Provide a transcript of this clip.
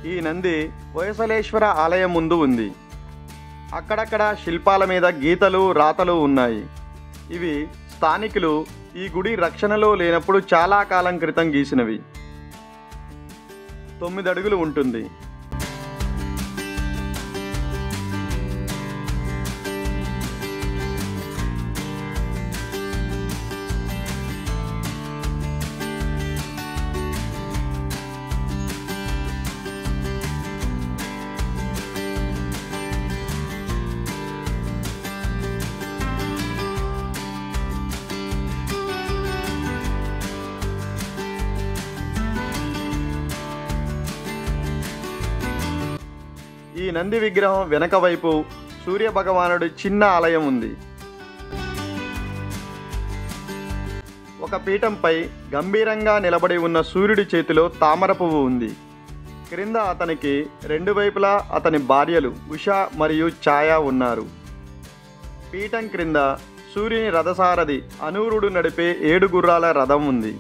ఈ నంది హొయసలేశ్వర ఆలయం ముందు ఉంది. అక్కడక్కడ శిల్పాల మీద గీతలు రాతలు ఉన్నాయి. ఇవి స్థానికులు ఈ గుడి రక్షణలో లేనప్పుడు చాలా కాలం క్రితం గీసినవి. 9 అడుగులు ఉంటుంది. ఈ నంది విగ్రహం వెనక వైపు సూర్య భగవానుడి చిన్న ఆలయం ఉంది. ఒక పీఠంపై గంభీరంగా నిలబడి ఉన్న సూర్యుడి చేతిలో తామర పువ్వు ఉంది. క్రింద అతనికి 2 వైపులా అతని భార్యలు ఉష మరియు ఛాయ ఉన్నారు. పీఠం క్రింద సూర్యుని రథసారథి అనూరుడు నడిపే 7 గుర్రాల రథం ఉంది.